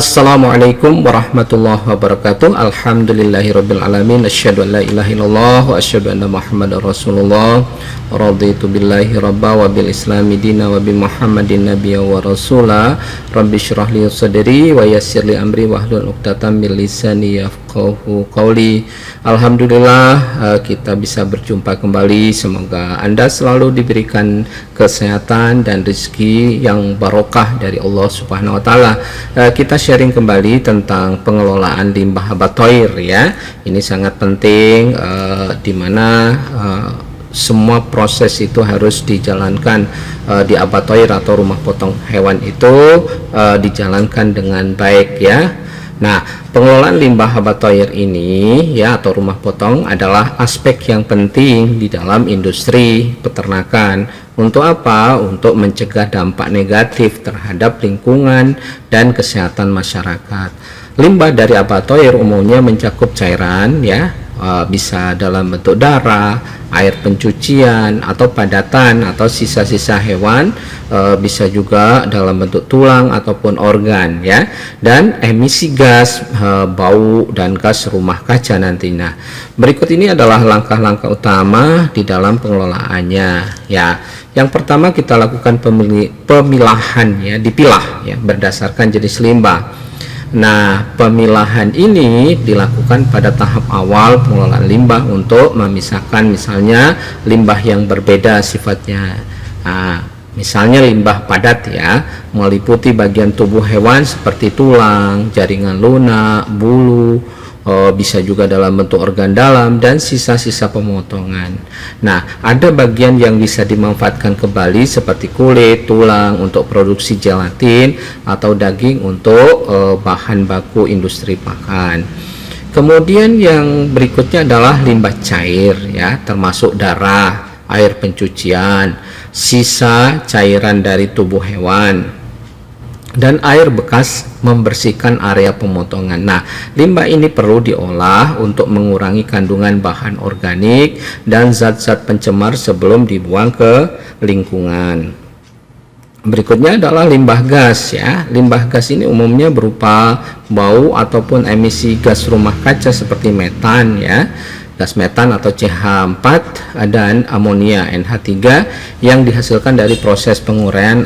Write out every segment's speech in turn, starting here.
Assalamualaikum warahmatullahi wabarakatuh. Alhamdulillahirabbil alamin. Asyhadu an la ilaha illallah wa asyhadu anna Muhammadar Rasulullah. Raditu billahi rabba wa bil islami dina wa bi Muhammadin nabiyya wa rasula. Rabbi shrah li sadri wa yassir li amri wahlul 'uqdatam min lisani yafqahu qawli. Alhamdulillah kita bisa berjumpa kembali. Semoga Anda selalu diberikan kesehatan dan rezeki yang barokah dari Allah Subhanahu wa taala. Kita sharing kembali tentang pengelolaan limbah abatoire ya. Ini sangat penting di mana semua proses itu harus dijalankan di abatoire atau rumah potong hewan itu dijalankan dengan baik ya. Nah, pengelolaan limbah abatoire ini ya atau rumah potong adalah aspek yang penting di dalam industri peternakan. Untuk apa? Untuk mencegah dampak negatif terhadap lingkungan dan kesehatan masyarakat. Limbah dari abatoire umumnya mencakup cairan ya, bisa dalam bentuk darah, air pencucian atau padatan atau sisa-sisa hewan, bisa juga dalam bentuk tulang ataupun organ ya, dan emisi gas, bau dan gas rumah kaca nantinya. Berikut ini adalah langkah-langkah utama di dalam pengelolaannya ya. Yang pertama kita lakukan pemilahan ya, dipilah ya berdasarkan jenis limbah. Nah, pemilahan ini dilakukan pada tahap awal pengelolaan limbah untuk memisahkan misalnya limbah yang berbeda sifatnya. Nah, misalnya limbah padat ya, meliputi bagian tubuh hewan seperti tulang, jaringan lunak, bulu, bisa juga dalam bentuk organ dalam dan sisa-sisa pemotongan. Nah, ada bagian yang bisa dimanfaatkan kembali seperti kulit, tulang untuk produksi gelatin atau daging untuk bahan baku industri pakan. Kemudian yang berikutnya adalah limbah cair ya, termasuk darah, air pencucian, sisa cairan dari tubuh hewan, dan air bekas membersihkan area pemotongan. Nah, limbah ini perlu diolah untuk mengurangi kandungan bahan organik dan zat-zat pencemar sebelum dibuang ke lingkungan. Berikutnya adalah limbah gas ya. Limbah gas ini umumnya berupa bau ataupun emisi gas rumah kaca seperti metan ya, gas metan atau CH4 dan amonia NH3 yang dihasilkan dari proses penguraian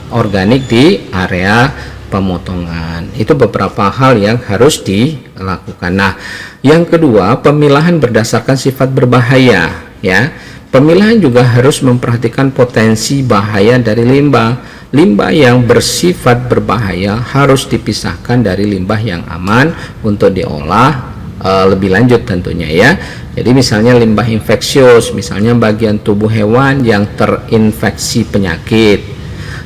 organik di area pemotongan. Itu beberapa hal yang harus dilakukan. Nah, yang kedua, pemilahan berdasarkan sifat berbahaya ya. Pemilahan juga harus memperhatikan potensi bahaya dari limbah. Limbah yang bersifat berbahaya harus dipisahkan dari limbah yang aman untuk diolah lebih lanjut tentunya ya. Jadi misalnya limbah infeksius, misalnya bagian tubuh hewan yang terinfeksi penyakit.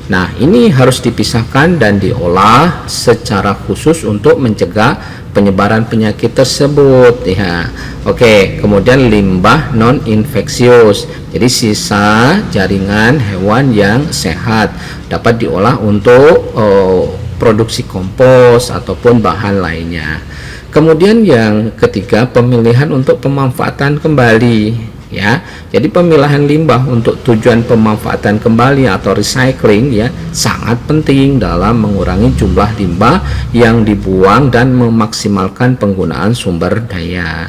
Nah, ini harus dipisahkan dan diolah secara khusus untuk mencegah penyebaran penyakit tersebut ya. Oke, kemudian limbah non infeksius. Jadi sisa jaringan hewan yang sehat dapat diolah untuk produksi kompos ataupun bahan lainnya. Kemudian yang ketiga, pemilihan untuk pemanfaatan kembali ya. Jadi pemilahan limbah untuk tujuan pemanfaatan kembali atau recycling ya sangat penting dalam mengurangi jumlah limbah yang dibuang dan memaksimalkan penggunaan sumber daya.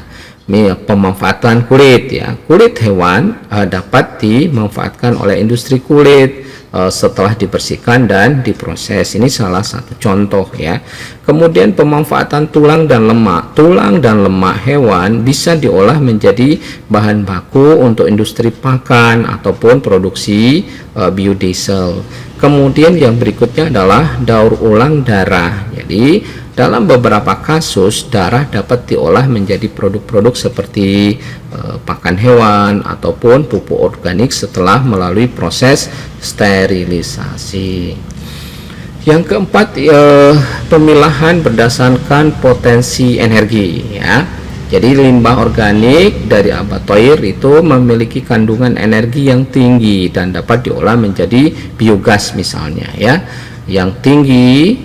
Pemanfaatan kulit ya. Kulit hewan dapat dimanfaatkan oleh industri kulit setelah dibersihkan dan diproses. Ini salah satu contoh ya. Kemudian pemanfaatan tulang dan lemak. Tulang dan lemak hewan bisa diolah menjadi bahan baku untuk industri pakan ataupun produksi biodiesel. Kemudian yang berikutnya adalah daur ulang darah. Jadi dalam beberapa kasus darah dapat diolah menjadi produk-produk seperti pakan hewan ataupun pupuk organik setelah melalui proses sterilisasi. Yang keempat, pemilahan berdasarkan potensi energi ya. Jadi limbah organik dari abatoire itu memiliki kandungan energi yang tinggi dan dapat diolah menjadi biogas misalnya ya. Yang tinggi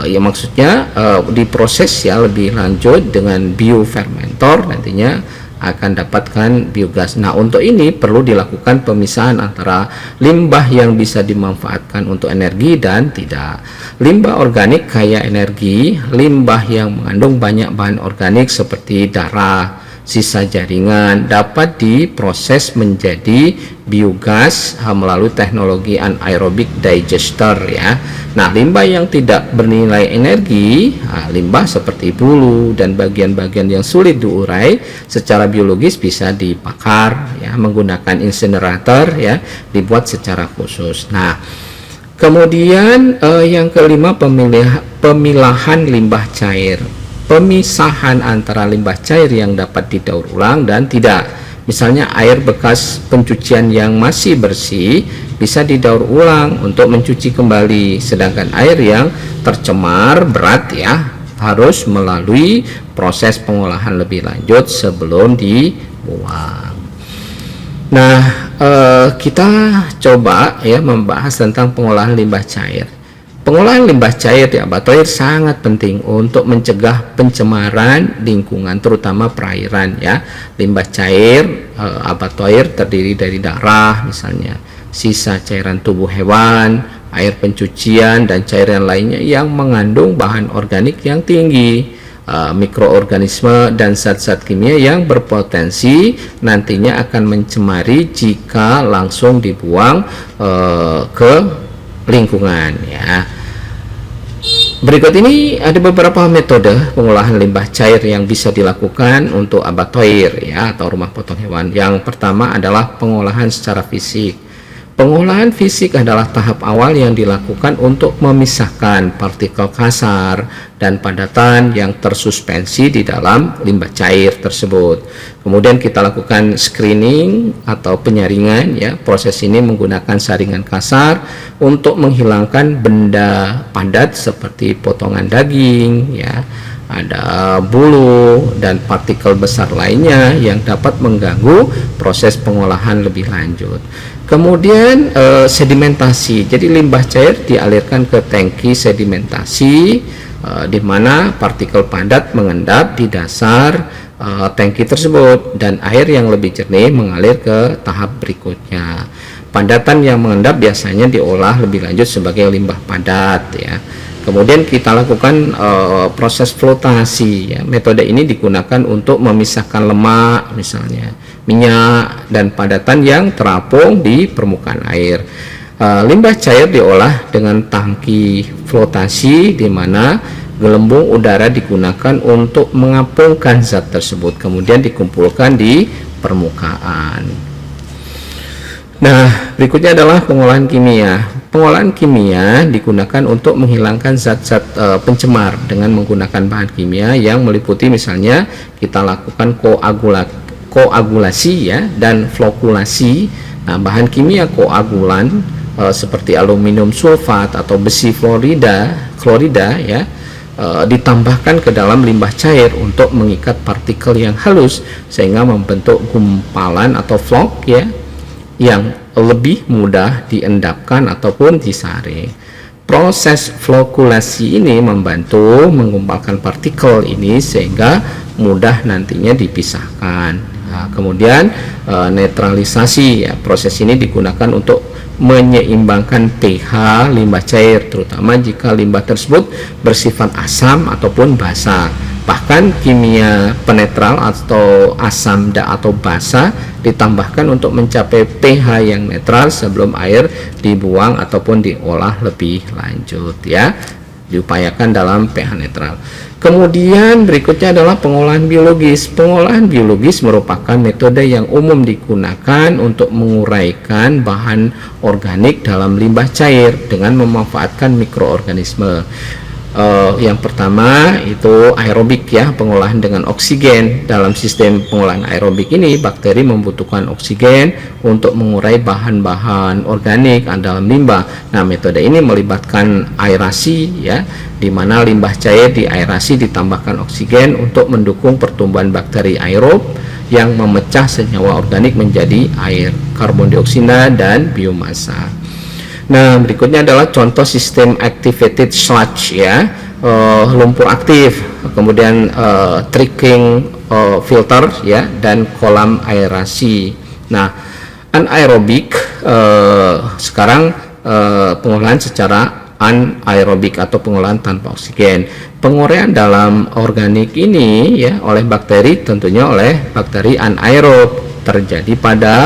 ya maksudnya diproses ya lebih lanjut dengan biofermentor nantinya akan dapatkan biogas. Nah, untuk ini perlu dilakukan pemisahan antara limbah yang bisa dimanfaatkan untuk energi dan tidak. Limbah organik kaya energi, limbah yang mengandung banyak bahan organik seperti darah, sisa jaringan dapat diproses menjadi biogas melalui teknologi anaerobic digester ya. Nah, limbah yang tidak bernilai energi, limbah seperti bulu dan bagian-bagian yang sulit diurai secara biologis bisa dibakar ya menggunakan insinerator ya, dibuat secara khusus. Nah, kemudian yang kelima, pemilahan limbah cair. Pemisahan antara limbah cair yang dapat didaur ulang dan tidak. Misalnya air bekas pencucian yang masih bersih bisa didaur ulang untuk mencuci kembali, sedangkan air yang tercemar berat ya harus melalui proses pengolahan lebih lanjut sebelum dibuang. Nah, kita coba ya membahas tentang pengolahan limbah cair. Pengolahan limbah cair di abatoir sangat penting untuk mencegah pencemaran lingkungan, terutama perairan ya. Limbah cair abatoir terdiri dari darah misalnya, sisa cairan tubuh hewan, air pencucian dan cairan lainnya yang mengandung bahan organik yang tinggi, mikroorganisme dan zat-zat kimia yang berpotensi nantinya akan mencemari jika langsung dibuang ke lingkungan ya. Berikut ini ada beberapa metode pengolahan limbah cair yang bisa dilakukan untuk abatoir ya atau rumah potong hewan. Yang pertama adalah pengolahan secara fisik. Pengolahan fisik adalah tahap awal yang dilakukan untuk memisahkan partikel kasar dan padatan yang tersuspensi di dalam limbah cair tersebut. Kemudian kita lakukan screening atau penyaringan ya. Proses ini menggunakan saringan kasar untuk menghilangkan benda padat seperti potongan daging ya, ada bulu dan partikel besar lainnya yang dapat mengganggu proses pengolahan lebih lanjut. Kemudian sedimentasi. Jadi limbah cair dialirkan ke tangki sedimentasi di mana partikel padat mengendap di dasar tangki tersebut dan air yang lebih jernih mengalir ke tahap berikutnya. Padatan yang mengendap biasanya diolah lebih lanjut sebagai limbah padat ya. Kemudian kita lakukan proses flotasi ya. Metode ini digunakan untuk memisahkan lemak misalnya, minyak dan padatan yang terapung di permukaan air. Limbah cair diolah dengan tangki flotasi di mana gelembung udara digunakan untuk mengapungkan zat tersebut kemudian dikumpulkan di permukaan. Nah, berikutnya adalah pengolahan kimia. Pengolahan kimia digunakan untuk menghilangkan zat-zat pencemar dengan menggunakan bahan kimia yang meliputi misalnya kita lakukan koagulasi ya dan flokulasi. Nah, bahan kimia koagulan seperti aluminium sulfat atau besi klorida ya ditambahkan ke dalam limbah cair untuk mengikat partikel yang halus sehingga membentuk gumpalan atau flok ya yang lebih mudah diendapkan ataupun disaring. Proses flokulasi ini membantu menggumpalkan partikel ini sehingga mudah nantinya dipisahkan. Nah, kemudian netralisasi ya, proses ini digunakan untuk menyeimbangkan pH limbah cair terutama jika limbah tersebut bersifat asam ataupun basa. Bahkan kimia penetral atau asam atau basa ditambahkan untuk mencapai pH yang netral sebelum air dibuang ataupun diolah lebih lanjut ya. Diupayakan dalam pH netral. Kemudian berikutnya adalah pengolahan biologis. Pengolahan biologis merupakan metode yang umum digunakan untuk menguraikan bahan organik dalam limbah cair dengan memanfaatkan mikroorganisme. Yang pertama itu aerobik ya, pengolahan dengan oksigen. Dalam sistem pengolahan aerobik ini bakteri membutuhkan oksigen untuk mengurai bahan-bahan organik dalam limbah. Nah, metode ini melibatkan aerasi ya, di mana limbah cair diaerasi ditambahkan oksigen untuk mendukung pertumbuhan bakteri aerob yang memecah senyawa organik menjadi air, karbon dioksida dan biomasa. Nah, berikutnya adalah contoh sistem activated sludge ya, lumpur aktif, kemudian tricking filter ya, dan kolam aerasi. Nah, anaerobik sekarang pengolahan secara anaerobik atau pengolahan tanpa oksigen. Penguraian dalam organik ini ya oleh bakteri, tentunya oleh bakteri anaerob, terjadi pada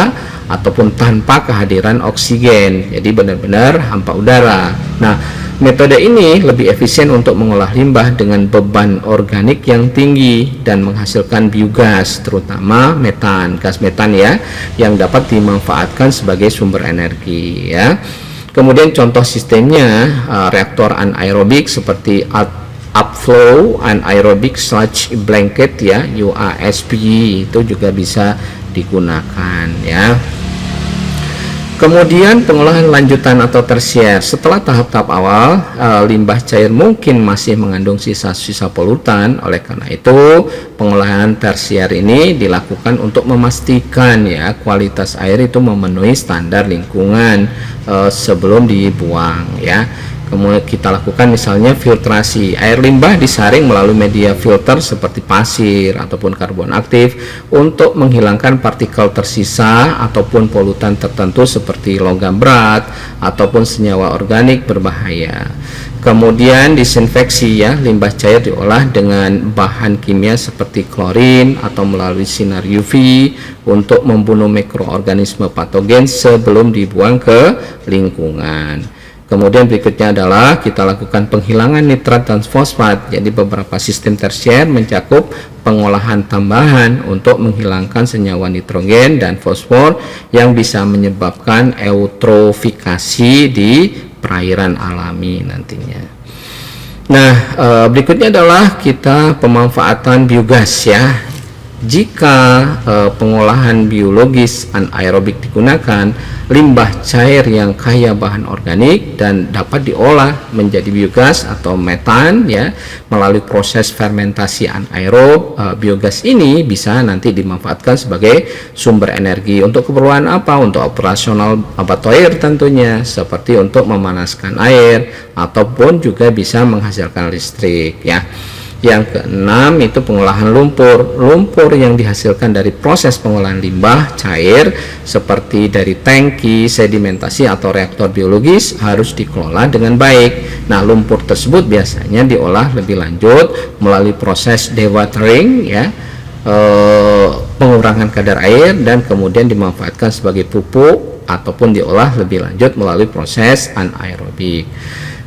ataupun tanpa kehadiran oksigen, jadi benar-benar hampa udara. Nah, metode ini lebih efisien untuk mengolah limbah dengan beban organik yang tinggi dan menghasilkan biogas, terutama metan, gas metan ya, yang dapat dimanfaatkan sebagai sumber energi ya. Kemudian contoh sistemnya reaktor anaerobik seperti upflow anaerobic sludge blanket ya, UASB, itu juga bisa digunakan ya. Kemudian pengolahan lanjutan atau tersier. Setelah tahap-tahap awal, limbah cair mungkin masih mengandung sisa-sisa polutan. Oleh karena itu, pengolahan tersier ini dilakukan untuk memastikan ya kualitas air itu memenuhi standar lingkungan sebelum dibuang ya. Kemudian kita lakukan misalnya filtrasi. Air limbah disaring melalui media filter seperti pasir ataupun karbon aktif untuk menghilangkan partikel tersisa ataupun polutan tertentu seperti logam berat ataupun senyawa organik berbahaya. Kemudian disinfeksi ya, limbah cair diolah dengan bahan kimia seperti klorin atau melalui sinar UV untuk membunuh mikroorganisme patogen sebelum dibuang ke lingkungan. Kemudian berikutnya adalah kita lakukan penghilangan nitrat dan fosfat. Jadi beberapa sistem tersier mencakup pengolahan tambahan untuk menghilangkan senyawa nitrogen dan fosfor yang bisa menyebabkan eutrofikasi di perairan alami nantinya. Nah, berikutnya adalah kita pemanfaatan biogas ya. Jika pengolahan biologis anaerobik digunakan, limbah cair yang kaya bahan organik dan dapat diolah menjadi biogas atau metan ya melalui proses fermentasi anaerob. Biogas ini bisa nanti dimanfaatkan sebagai sumber energi untuk keperluan apa? Untuk operasional abatoire tentunya, seperti untuk memanaskan air ataupun juga bisa menghasilkan listrik ya. Yang keenam itu pengolahan lumpur. Lumpur yang dihasilkan dari proses pengolahan limbah cair seperti dari tangki, sedimentasi atau reaktor biologis harus dikelola dengan baik. Nah, lumpur tersebut biasanya diolah lebih lanjut melalui proses dewatering ya, pengurangan kadar air, dan kemudian dimanfaatkan sebagai pupuk ataupun diolah lebih lanjut melalui proses anaerobik.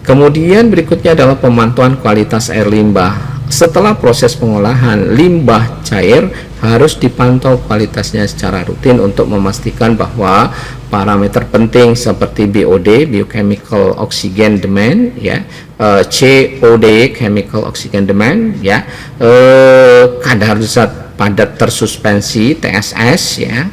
Kemudian berikutnya adalah pemantauan kualitas air limbah. Setelah proses pengolahan, limbah cair harus dipantau kualitasnya secara rutin untuk memastikan bahwa parameter penting seperti BOD, biochemical oxygen demand ya, COD, chemical oxygen demand ya, kadar zat padat tersuspensi TSS ya,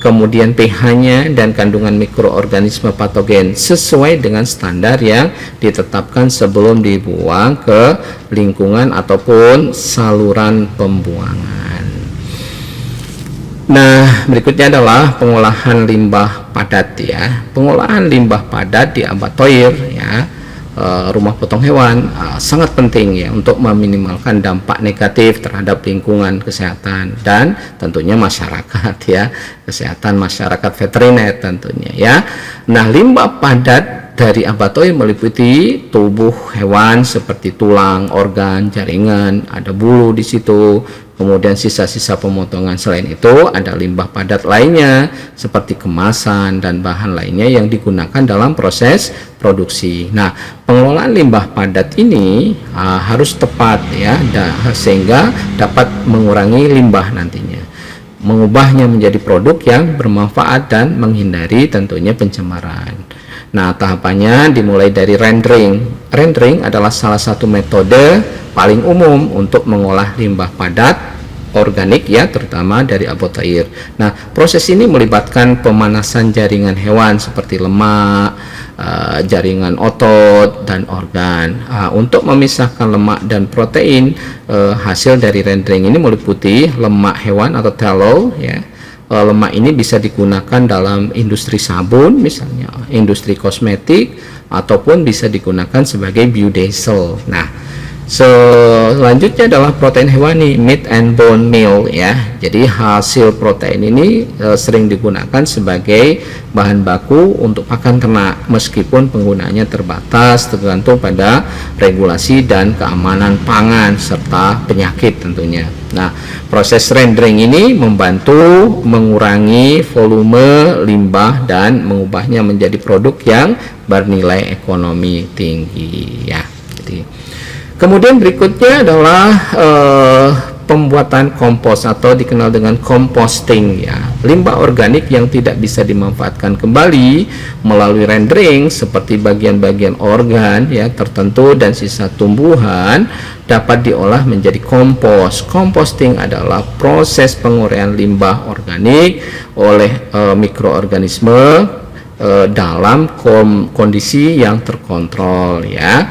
kemudian pH-nya dan kandungan mikroorganisme patogen sesuai dengan standar yang ditetapkan sebelum dibuang ke lingkungan ataupun saluran pembuangan. Nah, berikutnya adalah pengolahan limbah padat ya. Pengolahan limbah padat di abatoire ya, rumah potong hewan sangat penting ya untuk meminimalkan dampak negatif terhadap lingkungan, kesehatan, dan tentunya masyarakat ya, kesehatan masyarakat veteriner tentunya ya. Nah, limbah padat dari abatoire meliputi tubuh hewan seperti tulang, organ, jaringan, ada bulu di situ. Kemudian sisa-sisa pemotongan. Selain itu ada limbah padat lainnya seperti kemasan dan bahan lainnya yang digunakan dalam proses produksi. Nah, pengelolaan limbah padat ini harus tepat ya, sehingga dapat mengurangi limbah nantinya, mengubahnya menjadi produk yang bermanfaat dan menghindari tentunya pencemaran. Nah, tahapannya dimulai dari rendering. Rendering adalah salah satu metode paling umum untuk mengolah limbah padat organik ya, terutama dari abatoire. Nah, proses ini melibatkan pemanasan jaringan hewan seperti lemak, jaringan otot, dan organ. Untuk memisahkan lemak dan protein, hasil dari rendering ini meliputi lemak hewan atau tallow ya, lemak ini bisa digunakan dalam industri sabun misalnya, industri kosmetik, ataupun bisa digunakan sebagai biodiesel. Nah, selanjutnya adalah protein hewani, meat and bone meal ya. Jadi hasil protein ini sering digunakan sebagai bahan baku untuk pakan ternak, meskipun penggunaannya terbatas tergantung pada regulasi dan keamanan pangan serta penyakit tentunya. Nah, proses rendering ini membantu mengurangi volume limbah dan mengubahnya menjadi produk yang bernilai ekonomi tinggi ya. Jadi kemudian berikutnya adalah pembuatan kompos atau dikenal dengan composting ya. Limbah organik yang tidak bisa dimanfaatkan kembali melalui rendering seperti bagian-bagian organ ya tertentu dan sisa tumbuhan dapat diolah menjadi kompos. Composting adalah proses penguraian limbah organik oleh mikroorganisme dalam kondisi yang terkontrol ya.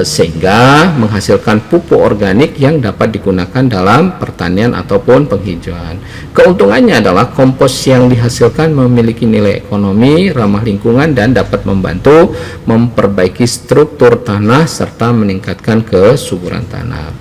Sehingga menghasilkan pupuk organik yang dapat digunakan dalam pertanian ataupun penghijauan. Keuntungannya adalah kompos yang dihasilkan memiliki nilai ekonomi, ramah lingkungan, dan dapat membantu memperbaiki struktur tanah serta meningkatkan kesuburan tanah.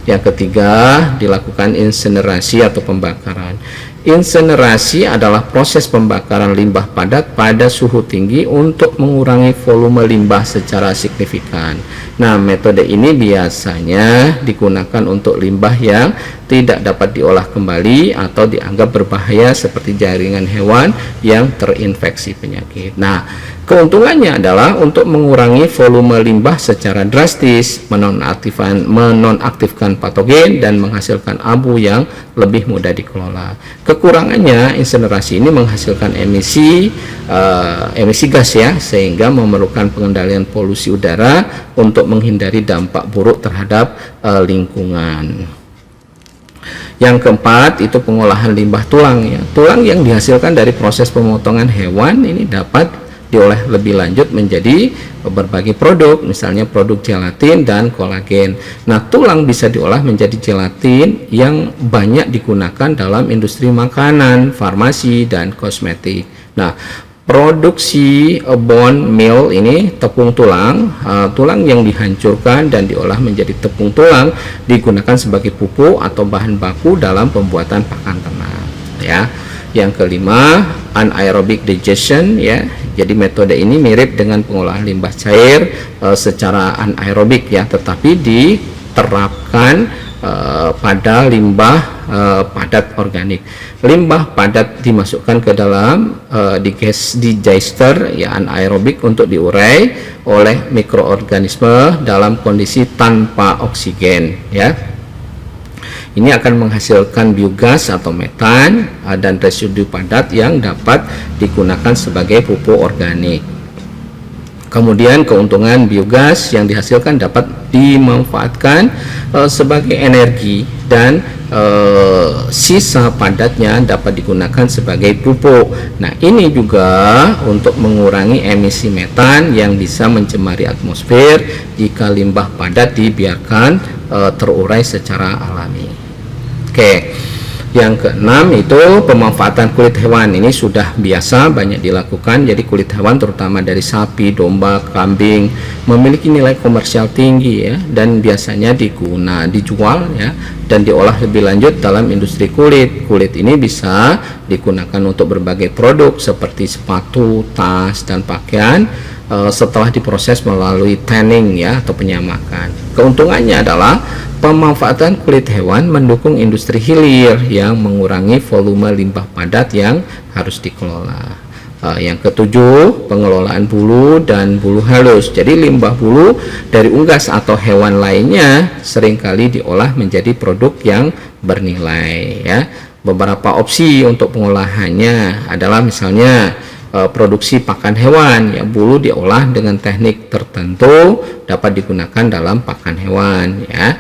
Yang ketiga, dilakukan insinerasi atau pembakaran. Insinerasi adalah proses pembakaran limbah padat pada suhu tinggi untuk mengurangi volume limbah secara signifikan. Nah, metode ini biasanya digunakan untuk limbah yang tidak dapat diolah kembali atau dianggap berbahaya seperti jaringan hewan yang terinfeksi penyakit. Nah, keuntungannya adalah untuk mengurangi volume limbah secara drastis, menonaktifkan patogen, dan menghasilkan abu yang lebih mudah dikelola. Kekurangannya, insinerasi ini menghasilkan emisi gas ya, sehingga memerlukan pengendalian polusi udara untuk menghindari dampak buruk terhadap lingkungan. Yang keempat itu pengolahan limbah tulang ya. Tulang yang dihasilkan dari proses pemotongan hewan ini dapat diolah lebih lanjut menjadi berbagai produk, misalnya produk gelatin dan kolagen. Nah, tulang bisa diolah menjadi gelatin yang banyak digunakan dalam industri makanan, farmasi, dan kosmetik. Nah, produksi bone meal ini tepung tulang, tulang yang dihancurkan dan diolah menjadi tepung tulang digunakan sebagai pupuk atau bahan baku dalam pembuatan pakan ternak ya. Yang kelima, anaerobic digestion ya. Jadi metode ini mirip dengan pengolahan limbah cair secara anaerobik ya, tetapi diterapkan pada limbah padat organik. Limbah padat dimasukkan ke dalam digester ya anaerobik untuk diurai oleh mikroorganisme dalam kondisi tanpa oksigen ya. Ini akan menghasilkan biogas atau metan dan residu padat yang dapat digunakan sebagai pupuk organik. Kemudian keuntungan biogas yang dihasilkan dapat dimanfaatkan sebagai energi dan sisa padatnya dapat digunakan sebagai pupuk. Nah, ini juga untuk mengurangi emisi metan yang bisa mencemari atmosfer jika limbah padat dibiarkan terurai secara alami. Oke, yang keenam itu pemanfaatan kulit hewan. Ini sudah biasa banyak dilakukan. Jadi kulit hewan terutama dari sapi, domba, kambing memiliki nilai komersial tinggi ya, dan biasanya dijual ya dan diolah lebih lanjut dalam industri kulit. Kulit ini bisa digunakan untuk berbagai produk seperti sepatu, tas, dan pakaian setelah diproses melalui tanning ya atau penyamakan. Keuntungannya adalah pemanfaatan kulit hewan mendukung industri hilir yang mengurangi volume limbah padat yang harus dikelola. Yang ketujuh, pengelolaan bulu dan bulu halus. Jadi limbah bulu dari unggas atau hewan lainnya seringkali diolah menjadi produk yang bernilai ya. Beberapa opsi untuk pengolahannya adalah misalnya produksi pakan hewan ya, bulu diolah dengan teknik tertentu dapat digunakan dalam pakan hewan ya.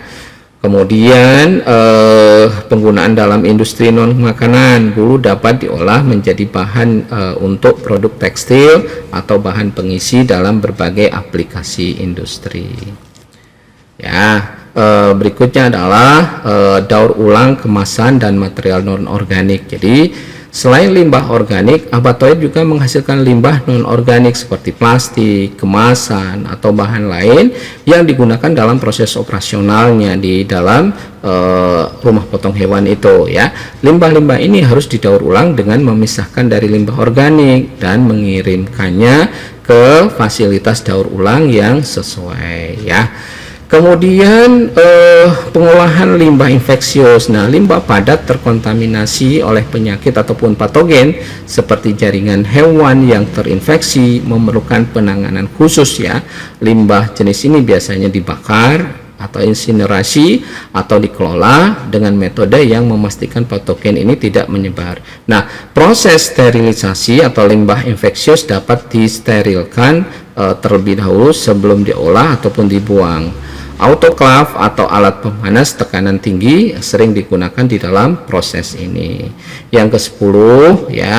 Kemudian penggunaan dalam industri non makanan, bulu dapat diolah menjadi bahan untuk produk tekstil atau bahan pengisi dalam berbagai aplikasi industri ya. Berikutnya adalah daur ulang kemasan dan material non organik. Jadi Selain limbah organik, abatoir juga menghasilkan limbah non-organik seperti plastik, kemasan, atau bahan lain yang digunakan dalam proses operasionalnya di dalam rumah potong hewan itu ya. Limbah-limbah ini harus didaur ulang dengan memisahkan dari limbah organik dan mengirimkannya ke fasilitas daur ulang yang sesuai ya. Kemudian pengolahan limbah infeksius. Nah, limbah padat terkontaminasi oleh penyakit ataupun patogen seperti jaringan hewan yang terinfeksi memerlukan penanganan khusus ya. Limbah jenis ini biasanya dibakar atau insinerasi atau dikelola dengan metode yang memastikan patogen ini tidak menyebar. Nah, proses sterilisasi atau limbah infeksius dapat disterilkan terlebih dahulu sebelum diolah ataupun dibuang. Autoclave atau alat pemanas tekanan tinggi sering digunakan di dalam proses ini. Yang ke-10 ya,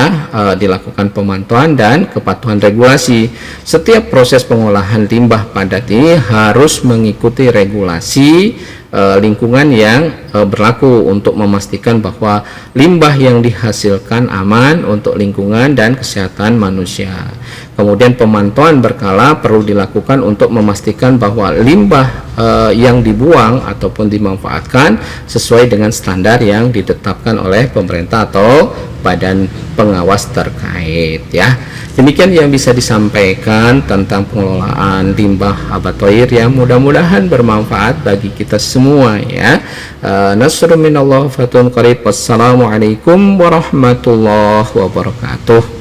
dilakukan pemantauan dan kepatuhan regulasi. Setiap proses pengolahan limbah padat ini harus mengikuti regulasi lingkungan yang berlaku untuk memastikan bahwa limbah yang dihasilkan aman untuk lingkungan dan kesehatan manusia. Kemudian pemantauan berkala perlu dilakukan untuk memastikan bahwa limbah yang dibuang ataupun dimanfaatkan sesuai dengan standar yang ditetapkan oleh pemerintah atau badan pengawas terkait ya. Demikian yang bisa disampaikan tentang pengelolaan limbah abatoir yang mudah-mudahan bermanfaat bagi kita semua ya. Nasrun minallah fatun qarib. Wassalamualaikum warahmatullahi wabarakatuh.